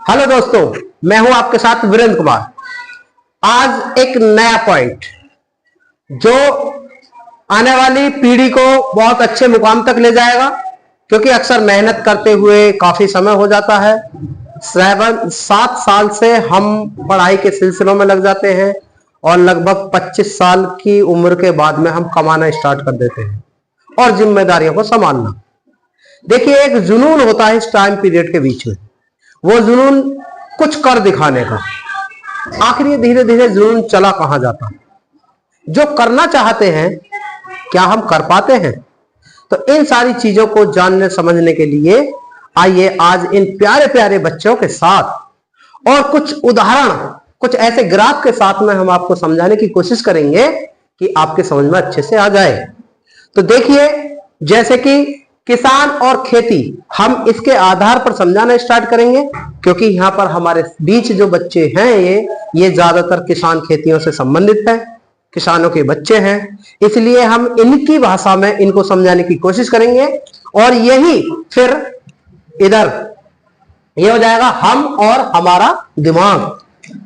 Hello दोस्तों, मैं हूं आपके साथ वीरेंद्र कुमार। आज एक नया पॉइंट जो आने वाली पीढ़ी को बहुत अच्छे मुकाम तक ले जाएगा, क्योंकि अक्सर मेहनत करते हुए काफी समय हो जाता है। 7 साल से हम पढ़ाई के सिलसिलों में लग जाते हैं और लगभग 25 साल की उम्र के बाद में हम कमाना स्टार्ट कर देते हैं और जिम्मेदारियों को संभालना। देखिए, एक जुनून होता है इस टाइम पीरियड के बीच में, वो जुनून कुछ कर दिखाने का। आखिर ये धीरे धीरे जुनून चला कहां जाता है? जो करना चाहते हैं क्या हम कर पाते हैं? तो इन सारी चीजों को जानने समझने के लिए आइए आज इन प्यारे प्यारे बच्चों के साथ और कुछ उदाहरण, कुछ ऐसे ग्राफ के साथ में हम आपको समझाने की कोशिश करेंगे कि आपके समझ में अच्छे से आ जाए। तो देखिए, जैसे कि किसान और खेती, हम इसके आधार पर समझाना स्टार्ट करेंगे, क्योंकि यहाँ पर हमारे बीच जो बच्चे हैं ये ज्यादातर किसान खेतियों से संबंधित हैं, किसानों के बच्चे हैं। इसलिए हम इनकी भाषा में इनको समझाने की कोशिश करेंगे और यही फिर इधर ये हो जाएगा हम और हमारा दिमाग।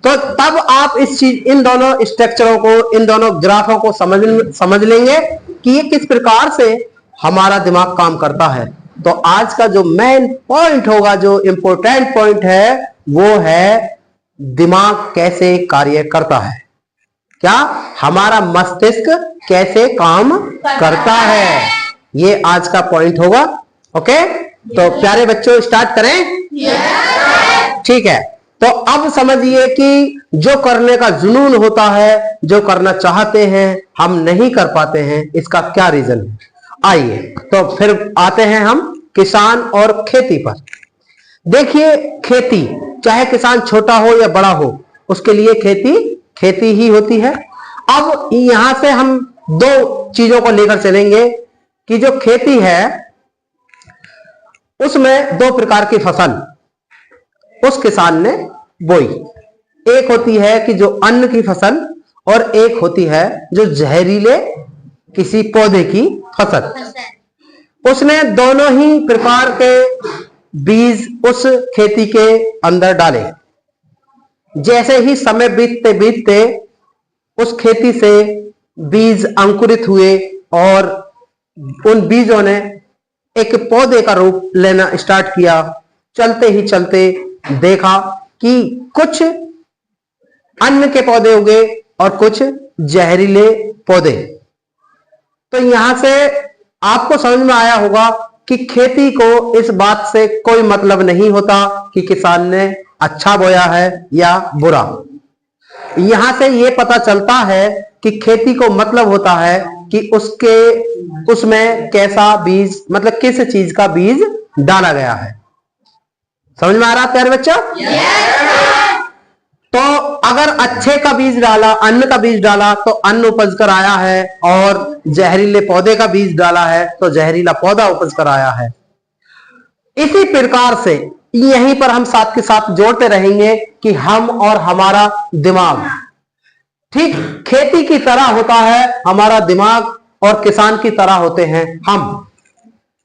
तो तब आप इन दोनों स्ट्रक्चरों को, इन दोनों ग्राफों को समझ लेंगे कि ये किस प्रकार से हमारा दिमाग काम करता है। तो आज का जो मेन पॉइंट होगा, जो इंपॉर्टेंट पॉइंट है, वो है दिमाग कैसे कार्य करता है। क्या हमारा मस्तिष्क कैसे काम करता है, ये आज का पॉइंट होगा। ओके, तो प्यारे बच्चों स्टार्ट करें। ठीक है, तो अब समझिए कि जो करने का जुनून होता है, जो करना चाहते हैं हम नहीं कर पाते हैं, इसका क्या रीजन है। आइए तो फिर आते हैं हम किसान और खेती पर। देखिए, खेती चाहे किसान छोटा हो या बड़ा हो, उसके लिए खेती ही होती है। अब यहां से हम दो चीजों को लेकर चलेंगे कि जो खेती है उसमें दो प्रकार की फसल उस किसान ने बोई। एक होती है कि जो अन्न की फसल, और एक होती है जो जहरीले किसी पौधे की फसल। उसने दोनों ही प्रकार के बीज उस खेती के अंदर डाले। जैसे ही समय बीतते बीतते उस खेती से बीज अंकुरित हुए और उन बीजों ने एक पौधे का रूप लेना स्टार्ट किया। चलते ही चलते देखा कि कुछ अन्न के पौधे उगे और कुछ जहरीले पौधे। तो यहां से आपको समझ में आया होगा कि खेती को इस बात से कोई मतलब नहीं होता कि किसान ने अच्छा बोया है या बुरा। यहां से यह पता चलता है कि खेती को मतलब होता है कि उसमें कैसा बीज, मतलब किस चीज का बीज डाला गया है। समझ में आ रहा है प्यारे बच्चों? तो अगर अच्छे का बीज डाला, अन्न का बीज डाला, तो अन्न उपज कर आया है, और जहरीले पौधे का बीज डाला है तो जहरीला पौधा उपज कर आया है। इसी प्रकार से यहीं पर हम साथ के साथ जोड़ते रहेंगे कि हम और हमारा दिमाग ठीक खेती की तरह होता है हमारा दिमाग, और किसान की तरह होते हैं हम।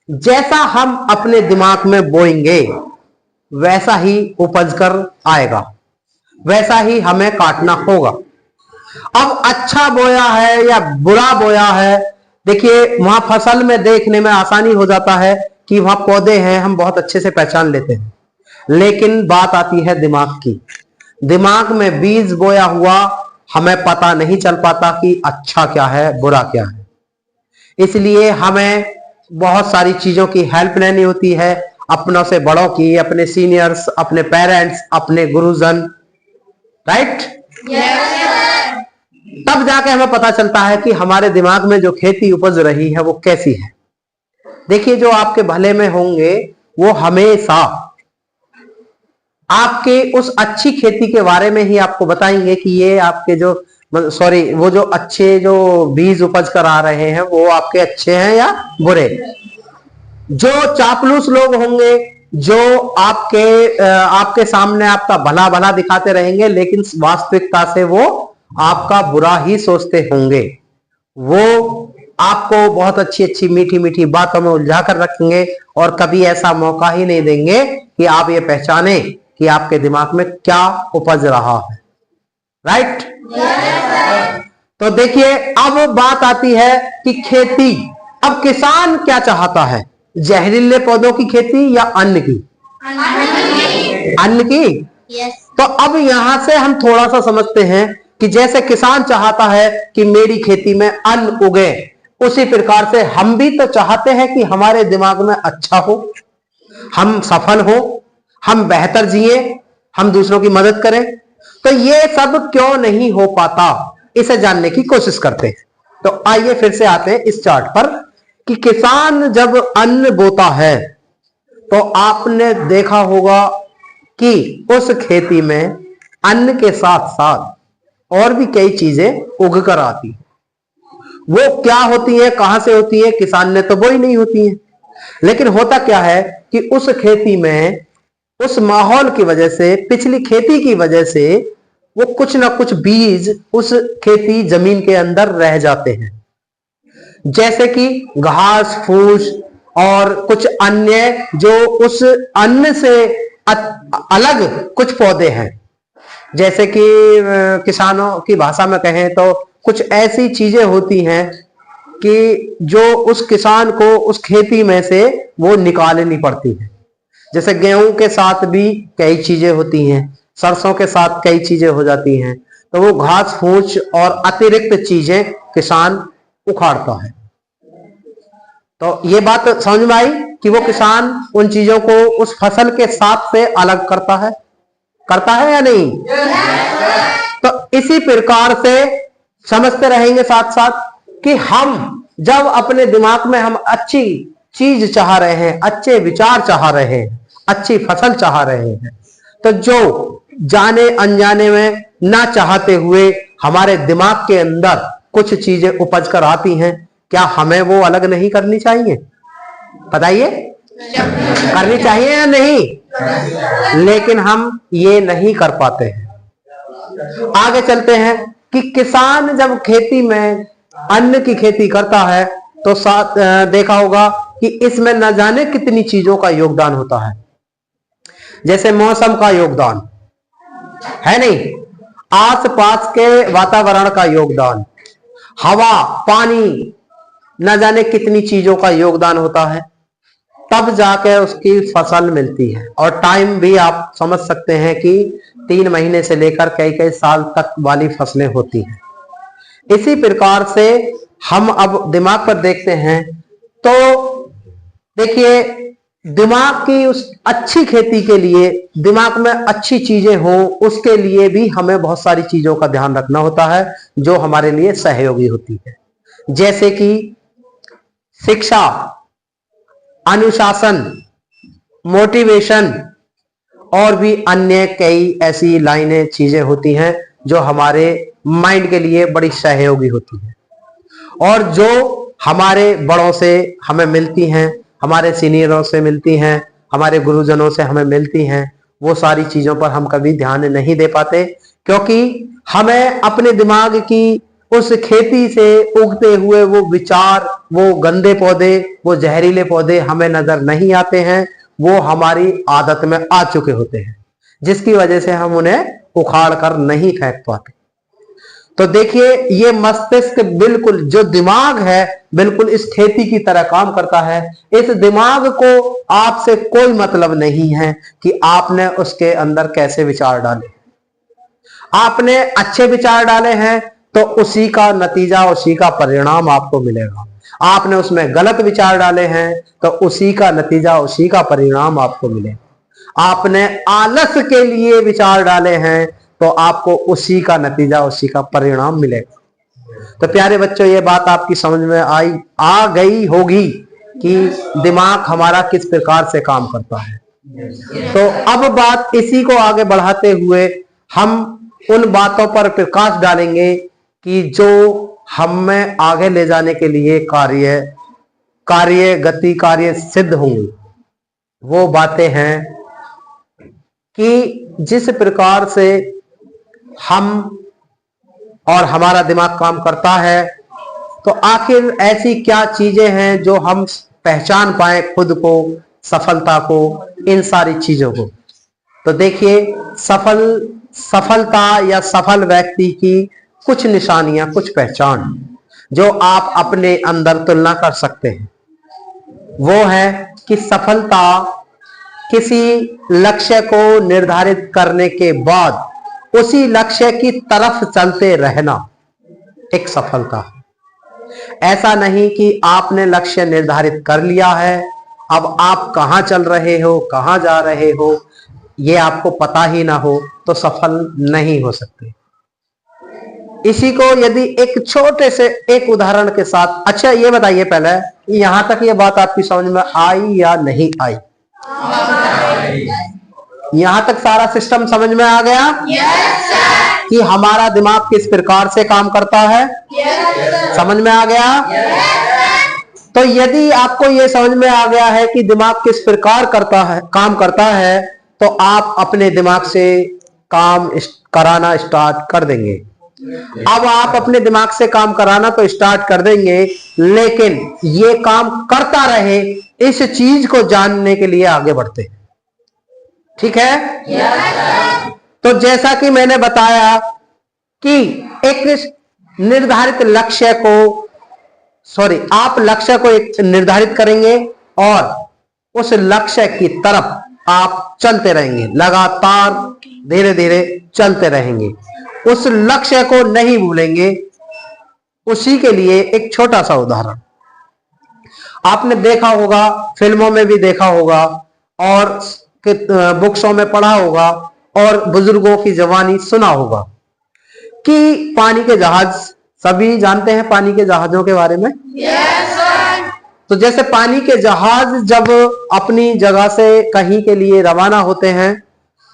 जैसा हम अपने दिमाग में बोएंगे वैसा ही उपज कर आएगा, वैसा ही हमें काटना होगा। अब अच्छा बोया है या बुरा बोया है, देखिए वहां फसल में देखने में आसानी हो जाता है कि वहां पौधे हैं, हम बहुत अच्छे से पहचान लेते हैं। लेकिन बात आती है दिमाग की। दिमाग में बीज बोया हुआ हमें पता नहीं चल पाता कि अच्छा क्या है, बुरा क्या है। इसलिए हमें बहुत सारी चीजों की हेल्प लेनी होती है, अपनों से बड़ों की, अपने सीनियर्स, अपने पेरेंट्स, अपने गुरुजन, राइट? तब जाके हमें पता चलता है कि हमारे दिमाग में जो खेती उपज रही है वो कैसी है। देखिए, जो आपके भले में होंगे वो हमेशा आपके उस अच्छी खेती के बारे में ही आपको बताएंगे कि ये आपके वो जो अच्छे जो बीज उपज कर आ रहे हैं वो आपके अच्छे हैं या बुरे। जो चापलूस लोग होंगे, जो आपके सामने आपका भला भला दिखाते रहेंगे, लेकिन वास्तविकता से वो आपका बुरा ही सोचते होंगे। वो आपको बहुत अच्छी अच्छी मीठी मीठी बातों में उलझा कर रखेंगे और कभी ऐसा मौका ही नहीं देंगे कि आप ये पहचाने कि आपके दिमाग में क्या उपज रहा है। राइट? तो देखिए, अब बात आती है कि खेती। अब किसान क्या चाहता है, जहरीले पौधों की खेती या अन्न की? अन्न की। तो अब यहां से हम थोड़ा सा समझते हैं कि जैसे किसान चाहता है कि मेरी खेती में अन्न उगे, उसी प्रकार से हम भी तो चाहते हैं कि हमारे दिमाग में अच्छा हो, हम सफल हो, हम बेहतर जिए, हम दूसरों की मदद करें। तो ये सब क्यों नहीं हो पाता, इसे जानने की कोशिश करते हैं। तो आइए फिर से आते हैं इस चार्ट पर कि किसान जब अन्न बोता है तो आपने देखा होगा कि उस खेती में अन्न के साथ साथ और भी कई चीजें उग कर आती हैं। वो क्या होती है, कहां से होती है, किसान ने तो बोई नहीं होती है। लेकिन होता क्या है कि उस खेती में, उस माहौल की वजह से, पिछली खेती की वजह से वो कुछ ना कुछ बीज उस खेती जमीन के अंदर रह जाते हैं। जैसे कि घास फूस और कुछ अन्य जो उस अन्न से अलग कुछ पौधे हैं। जैसे कि किसानों की भाषा में कहें तो कुछ ऐसी चीजें होती हैं कि जो उस किसान को उस खेती में से वो निकालनी पड़ती है। जैसे गेहूं के साथ भी कई चीजें होती हैं, सरसों के साथ कई चीजें हो जाती हैं। तो वो घास फूस और अतिरिक्त चीजें किसान उखाड़ता है। तो ये बात समझ में आई कि वो किसान उन चीजों को उस फसल के साथ से अलग करता है या नहीं? तो इसी प्रकार से समझते रहेंगे साथ साथ कि हम जब अपने दिमाग में हम अच्छी चीज चाह रहे हैं, अच्छे विचार चाह रहे हैं, अच्छी फसल चाह रहे हैं, तो जो जाने अनजाने में ना चाहते हुए हमारे दिमाग के अंदर कुछ चीजें उपज कर आती हैं, क्या हमें वो अलग नहीं करनी चाहिए? बताइए, करनी चाहिए या नहीं? लेकिन हम ये नहीं कर पाते हैं। आगे चलते हैं कि किसान जब खेती में अन्न की खेती करता है तो साथ देखा होगा कि इसमें न जाने कितनी चीजों का योगदान होता है। जैसे मौसम का योगदान है नहीं, आसपास के वातावरण का योगदान, हवा पानी, न जाने कितनी चीजों का योगदान होता है, तब जाके उसकी फसल मिलती है। और टाइम भी आप समझ सकते हैं कि 3 महीने से लेकर कई कई साल तक वाली फसलें होती हैं। इसी प्रकार से हम अब दिमाग पर देखते हैं तो देखिए, दिमाग की उस अच्छी खेती के लिए, दिमाग में अच्छी चीजें हों, उसके लिए भी हमें बहुत सारी चीजों का ध्यान रखना होता है जो हमारे लिए सहयोगी होती है। जैसे कि शिक्षा, अनुशासन, मोटिवेशन और भी अन्य कई ऐसी लाइनें चीजें होती हैं जो हमारे माइंड के लिए बड़ी सहयोगी होती हैं और जो हमारे बड़ों से हमें मिलती हैं, हमारे सीनियरों से मिलती हैं, हमारे गुरुजनों से हमें मिलती हैं। वो सारी चीजों पर हम कभी ध्यान नहीं दे पाते क्योंकि हमें अपने दिमाग की उस खेती से उगते हुए वो विचार, वो गंदे पौधे, वो जहरीले पौधे हमें नजर नहीं आते हैं। वो हमारी आदत में आ चुके होते हैं जिसकी वजह से हम उन्हें उखाड़ कर नहीं फेंक पाते। तो देखिए, ये मस्तिष्क बिल्कुल, जो दिमाग है, बिल्कुल इस खेती की तरह काम करता है। इस दिमाग को आपसे कोई मतलब नहीं है कि आपने उसके अंदर कैसे विचार डाले। आपने अच्छे विचार डाले हैं तो उसी का नतीजा, उसी का परिणाम आपको मिलेगा। आपने उसमें गलत विचार डाले हैं तो उसी का नतीजा, उसी का परिणाम आपको मिलेगा। आपने आलस के लिए विचार डाले हैं तो आपको उसी का नतीजा, उसी का परिणाम मिलेगा। तो प्यारे बच्चों, ये बात आपकी समझ में आ गई होगी कि दिमाग हमारा किस प्रकार से काम करता है। तो अब बात इसी को आगे बढ़ाते हुए हम उन बातों पर प्रकाश डालेंगे कि जो हमें आगे ले जाने के लिए कार्य सिद्ध होंगी। वो बातें हैं कि जिस प्रकार से हम और हमारा दिमाग काम करता है, तो आखिर ऐसी क्या चीजें हैं जो हम पहचान पाए खुद को, सफलता को, इन सारी चीजों को। तो देखिए सफलता या सफल व्यक्ति की कुछ निशानियां, कुछ पहचान जो आप अपने अंदर तुलना कर सकते हैं, वो है कि सफलता किसी लक्ष्य को निर्धारित करने के बाद उसी लक्ष्य की तरफ चलते रहना एक सफलता है। ऐसा नहीं कि आपने लक्ष्य निर्धारित कर लिया है, अब आप कहां चल रहे हो, कहां जा रहे हो, ये आपको पता ही ना हो तो सफल नहीं हो सकते। इसी को यदि एक छोटे से एक उदाहरण के साथ, अच्छा ये बताइए पहले, यहां तक ये बात आपकी समझ में आई या नहीं आई? यहां तक सारा सिस्टम समझ में आ गया? yes, कि हमारा दिमाग किस प्रकार से काम करता है? yes, समझ में आ गया? yes, तो यदि आपको यह समझ में आ गया है कि दिमाग किस प्रकार काम करता है, तो आप अपने दिमाग से काम कराना स्टार्ट कर देंगे। अब आप अपने दिमाग से काम कराना तो स्टार्ट कर देंगे, लेकिन ये काम करता रहे, इस चीज को जानने के लिए आगे बढ़ते। ठीक है? yes, तो जैसा कि मैंने बताया कि एक निर्धारित लक्ष्य को, आप लक्ष्य को एक निर्धारित करेंगे और उस लक्ष्य की तरफ आप चलते रहेंगे, लगातार धीरे धीरे चलते रहेंगे, उस लक्ष्य को नहीं भूलेंगे। उसी के लिए एक छोटा सा उदाहरण आपने देखा होगा, फिल्मों में भी देखा होगा और बुक्सों में पढ़ा होगा और बुजुर्गों की जबानी सुना होगा कि पानी के जहाज, सभी जानते हैं पानी के जहाजों के बारे में? yes, sir. तो जैसे पानी के जहाज जब अपनी जगह से कहीं के लिए रवाना होते हैं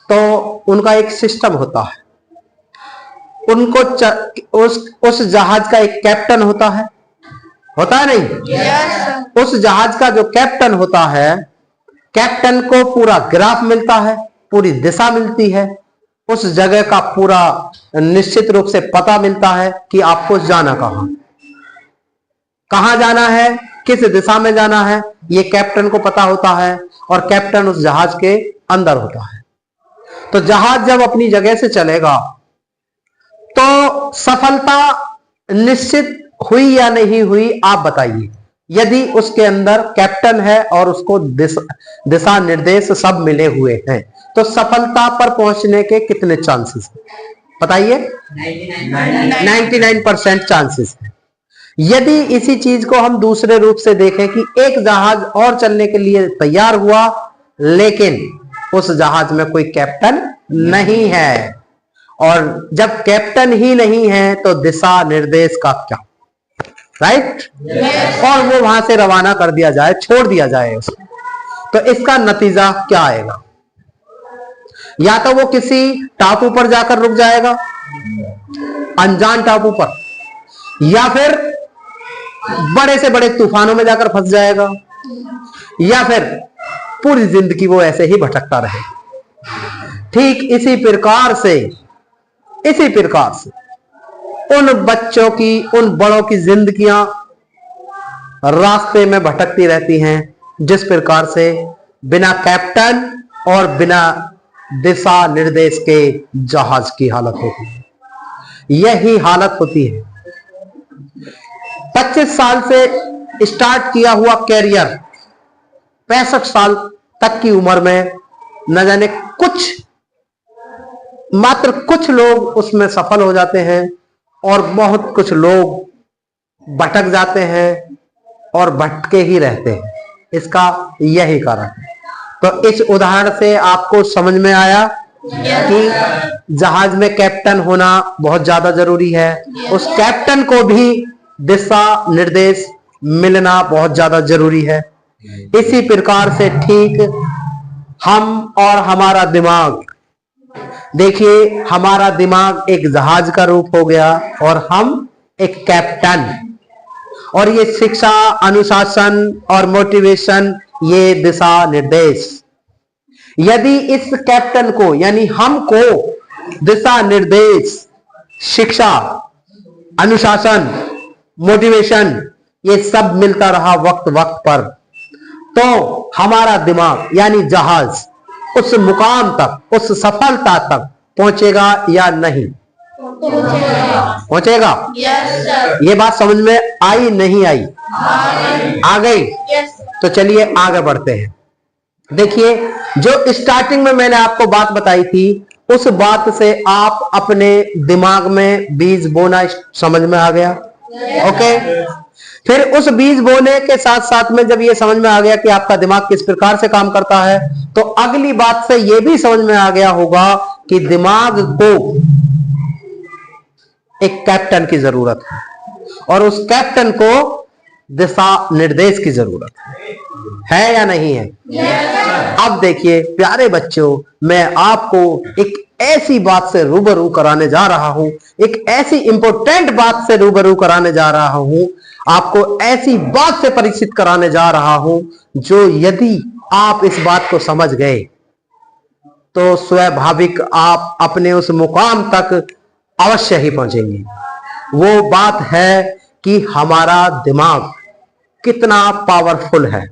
तो उनका एक सिस्टम होता है, उनको उस जहाज का एक कैप्टन होता है नहीं? yes, उस जहाज का जो कैप्टन होता है, कैप्टन को पूरा ग्राफ मिलता है, पूरी दिशा मिलती है, उस जगह का पूरा निश्चित रूप से पता मिलता है कि आपको जाना कहां जाना है, किस दिशा में जाना है, ये कैप्टन को पता होता है और कैप्टन उस जहाज के अंदर होता है। तो जहाज जब अपनी जगह से चलेगा तो सफलता निश्चित हुई या नहीं हुई, आप बताइए। यदि उसके अंदर कैप्टन है और उसको दिशा निर्देश सब मिले हुए हैं, तो सफलता पर पहुंचने के कितने चांसेस हैं बताइए? 99% चांसेस है। यदि इसी चीज को हम दूसरे रूप से देखें कि एक जहाज और चलने के लिए तैयार हुआ, लेकिन उस जहाज में कोई कैप्टन नहीं है, और जब कैप्टन ही नहीं है तो दिशा निर्देश का क्या? राइट? yes. और वो वहां से रवाना कर दिया जाए, छोड़ दिया जाए उसको, तो इसका नतीजा क्या आएगा? या तो वो किसी टापू पर जाकर रुक जाएगा, अनजान टापू पर, या फिर बड़े से बड़े तूफानों में जाकर फंस जाएगा, या फिर पूरी जिंदगी वो ऐसे ही भटकता रहेगा। ठीक इसी प्रकार से उन बच्चों की, उन बड़ों की जिंदगियां रास्ते में भटकती रहती हैं, जिस प्रकार से बिना कैप्टन और बिना दिशा निर्देश के जहाज की हालत होती है। यही हालत होती है। 25 साल से स्टार्ट किया हुआ कैरियर 65 साल तक की उम्र में न जाने मात्र कुछ लोग उसमें सफल हो जाते हैं और बहुत कुछ लोग भटक जाते हैं और भटके ही रहते हैं। इसका यही कारण है। तो इस उदाहरण से आपको समझ में आया कि जहाज में कैप्टन होना बहुत ज्यादा जरूरी है, उस कैप्टन को भी दिशा निर्देश मिलना बहुत ज्यादा जरूरी है। इसी प्रकार से ठीक हम और हमारा दिमाग, देखिए हमारा दिमाग एक जहाज का रूप हो गया और हम एक कैप्टन, और ये शिक्षा, अनुशासन और मोटिवेशन, ये दिशा निर्देश। यदि इस कैप्टन को यानी हमको दिशा निर्देश, शिक्षा, अनुशासन, मोटिवेशन ये सब मिलता रहा वक्त वक्त पर, तो हमारा दिमाग यानी जहाज उस मुकाम तक, उस सफलता तक पहुंचेगा या नहीं? पहुंचेगा। ये बात समझ में आई नहीं आई? आ गई। तो चलिए आगे बढ़ते हैं। देखिए, जो स्टार्टिंग में मैंने आपको बात बताई थी, उस बात से आप अपने दिमाग में बीज बोना समझ में आ गया। ओके। फिर उस बीज बोने के साथ साथ में जब ये समझ में आ गया कि आपका दिमाग किस प्रकार से काम करता है, तो अगली बात से ये भी समझ में आ गया होगा कि दिमाग को एक कैप्टन की जरूरत है और उस कैप्टन को दिशा निर्देश की जरूरत है या नहीं है? अब देखिए प्यारे बच्चों, मैं आपको एक ऐसी बात से रूबरू कराने जा रहा हूं, एक ऐसी इंपॉर्टेंट बात से रूबरू कराने जा रहा हूं, आपको ऐसी बात से परिचित कराने जा रहा हूं जो यदि आप इस बात को समझ गए तो स्वाभाविक आप अपने उस मुकाम तक अवश्य ही पहुंचेंगे। वो बात है कि हमारा दिमाग कितना पावरफुल है,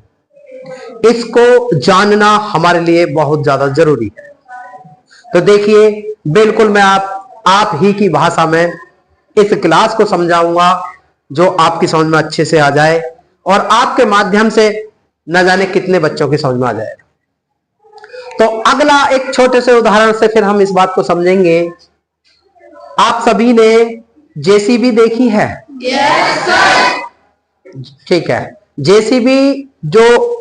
इसको जानना हमारे लिए बहुत ज्यादा जरूरी है। तो देखिए, बिल्कुल मैं आप ही की भाषा में इस क्लास को समझाऊंगा जो आपकी समझ में अच्छे से आ जाए और आपके माध्यम से न जाने कितने बच्चों की समझ में आ जाएगा। तो अगला एक छोटे से उदाहरण से फिर हम इस बात को समझेंगे। आप सभी ने जेसीबी देखी है? Yes sir. ठीक है। जेसीबी जो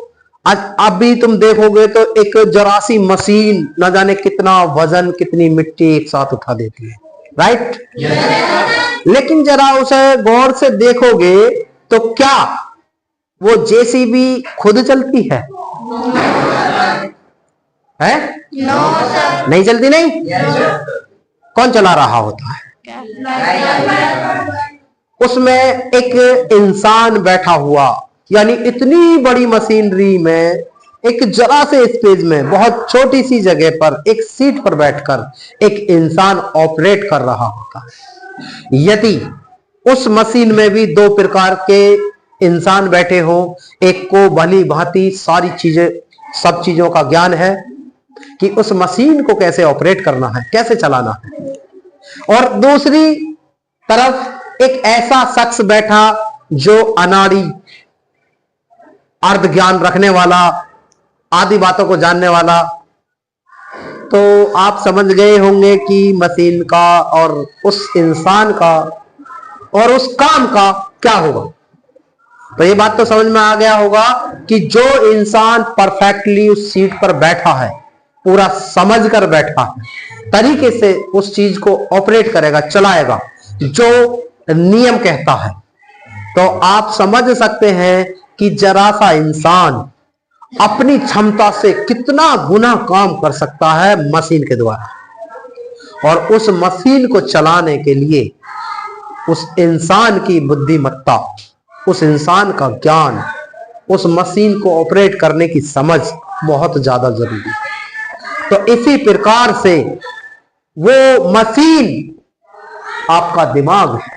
अभी तुम देखोगे तो एक जरासी मशीन न जाने कितना वजन, कितनी मिट्टी एक साथ उठा देती है, राइट? लेकिन जरा उसे गौर से देखोगे तो क्या वो जेसीबी खुद चलती है? है? नहीं चलती। नहीं। कौन चला रहा होता है? उसमें एक इंसान बैठा हुआ, यानी इतनी बड़ी मशीनरी में एक जरा से स्पेस में बहुत छोटी सी जगह पर एक सीट पर बैठकर एक इंसान ऑपरेट कर रहा होता है। यदि उस मशीन में भी दो प्रकार के इंसान बैठे हों, एक को भली भांति सारी चीजें, सब चीजों का ज्ञान है कि उस मशीन को कैसे ऑपरेट करना है, कैसे चलाना है, और दूसरी तरफ एक ऐसा शख्स बैठा जो अनाड़ी, अर्ध ज्ञान रखने वाला, आदि बातों को जानने वाला, तो आप समझ गए होंगे कि मशीन का और उस इंसान का और उस काम का क्या होगा। तो ये बात तो समझ में आ गया होगा कि जो इंसान परफेक्टली उस सीट पर बैठा है, पूरा समझ कर बैठा है, तरीके से उस चीज को ऑपरेट करेगा, चलाएगा जो नियम कहता है, तो आप समझ सकते हैं कि जरा सा इंसान अपनी क्षमता से कितना गुना काम कर सकता है मशीन के द्वारा। और उस मशीन को चलाने के लिए उस इंसान की बुद्धिमत्ता, उस इंसान का ज्ञान, उस मशीन को ऑपरेट करने की समझ बहुत ज्यादा जरूरी है। तो इसी प्रकार से वो मशीन आपका दिमाग है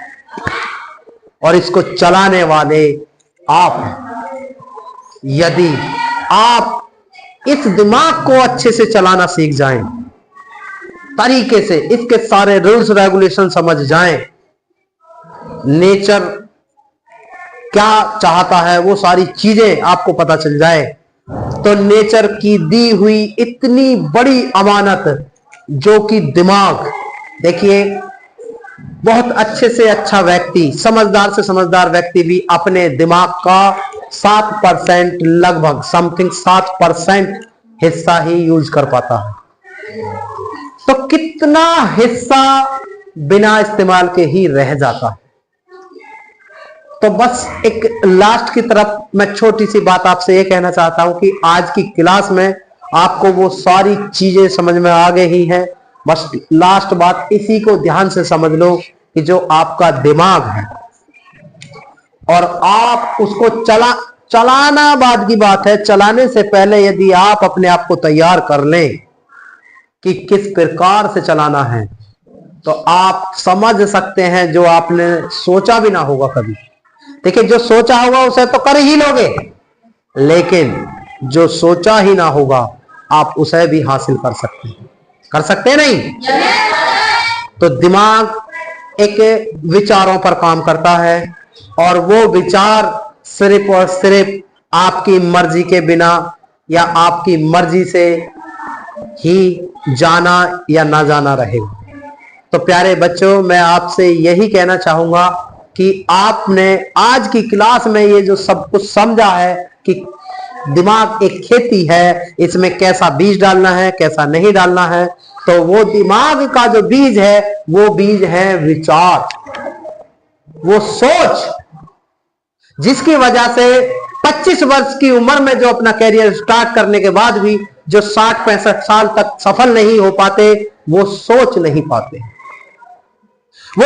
और इसको चलाने वाले आप हैं। यदि आप इस दिमाग को अच्छे से चलाना सीख जाएं, तरीके से इसके सारे रूल्स रेगुलेशन समझ जाएं, नेचर क्या चाहता है वो सारी चीजें आपको पता चल जाए, तो नेचर की दी हुई इतनी बड़ी अमानत जो कि दिमाग, देखिए बहुत अच्छे से अच्छा व्यक्ति, समझदार से समझदार व्यक्ति भी अपने दिमाग का 7% लगभग समथिंग 7% हिस्सा ही यूज कर पाता है। तो कितना हिस्सा बिना इस्तेमाल के ही रह जाता है। तो बस एक लास्ट की तरफ मैं छोटी सी बात आपसे ये कहना चाहता हूं कि आज की क्लास में आपको वो सारी चीजें समझ में आ गई ही हैं। बस लास्ट बात इसी को ध्यान से समझ लो कि जो आपका दिमाग है और आप उसको चलाना बाद की बात है, चलाने से पहले यदि आप अपने आप को तैयार कर लें कि किस प्रकार से चलाना है, तो आप समझ सकते हैं जो आपने सोचा भी ना होगा कभी। देखिए, जो सोचा होगा उसे तो कर ही लोगे, लेकिन जो सोचा ही ना होगा आप उसे भी हासिल कर सकते हैं। कर सकते हैं नहीं? तो दिमाग एक विचारों पर काम करता है और वो विचार सिर्फ और सिर्फ आपकी मर्जी के बिना या आपकी मर्जी से ही जाना या ना जाना रहेगा। तो प्यारे बच्चों, मैं आपसे यही कहना चाहूंगा कि आपने आज की क्लास में ये जो सब कुछ समझा है कि दिमाग एक खेती है, इसमें कैसा बीज डालना है, कैसा नहीं डालना है, तो वो दिमाग का जो बीज है वो बीज है विचार, वो सोच, जिसकी वजह से 25 वर्ष की उम्र में जो अपना कैरियर स्टार्ट करने के बाद भी जो 60-65 साल तक सफल नहीं हो पाते, वो सोच नहीं पाते। वो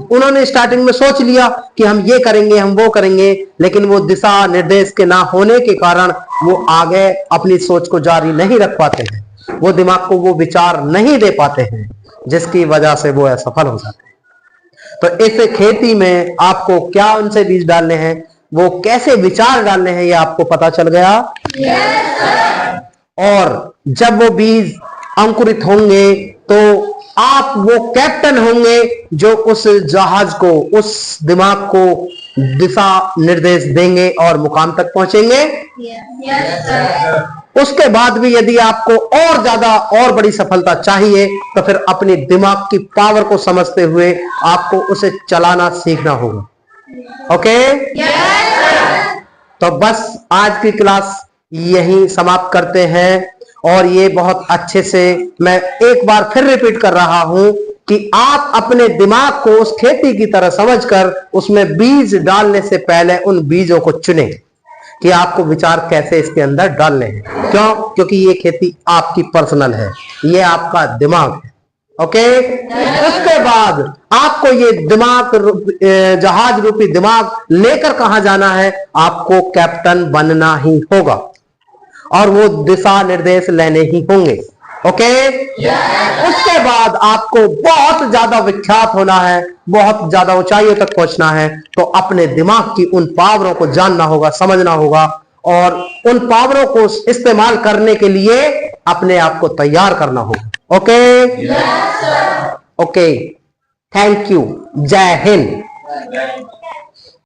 उन्होंने स्टार्टिंग में सोच लिया कि हम ये करेंगे, हम वो करेंगे, लेकिन वो दिशा निर्देश के ना होने के कारण वो आगे अपनी सोच को जारी नहीं रख पाते हैं, वो दिमाग को वो विचार नहीं दे पाते हैं, जिसकी वजह से वो असफल हो जाते हैं। तो इस खेती में आपको क्या उनसे बीज डालने हैं, वो कैसे विचार डालने हैं, ये आपको पता चल गया। और जब वो बीज अंकुरित होंगे तो आप वो कैप्टन होंगे जो उस जहाज को, उस दिमाग को दिशा निर्देश देंगे और मुकाम तक पहुंचेंगे। उसके बाद भी यदि आपको और ज्यादा और बड़ी सफलता चाहिए तो फिर अपने दिमाग की पावर को समझते हुए आपको उसे चलाना सीखना होगा। ओके? तो बस आज की क्लास यही समाप्त करते हैं। और ये बहुत अच्छे से मैं एक बार फिर रिपीट कर रहा हूं कि आप अपने दिमाग को उस खेती की तरह समझकर उसमें बीज डालने से पहले उन बीजों को चुनें कि आपको विचार कैसे इसके अंदर डालने हैं। क्यों? क्योंकि ये खेती आपकी पर्सनल है, ये आपका दिमाग है। ओके? उसके बाद आपको ये दिमाग, जहाज रूपी दिमाग लेकर कहां जाना है, आपको कैप्टन बनना ही होगा और वो दिशा निर्देश लेने ही होंगे। ओके? उसके बाद आपको बहुत ज्यादा विख्यात होना है, बहुत ज्यादा ऊंचाइयों तक पहुंचना है, तो अपने दिमाग की उन पावरों को जानना होगा, समझना होगा और उन पावरों को इस्तेमाल करने के लिए अपने आप को तैयार करना होगा। ओके? Okay, thank you. जय हिंद।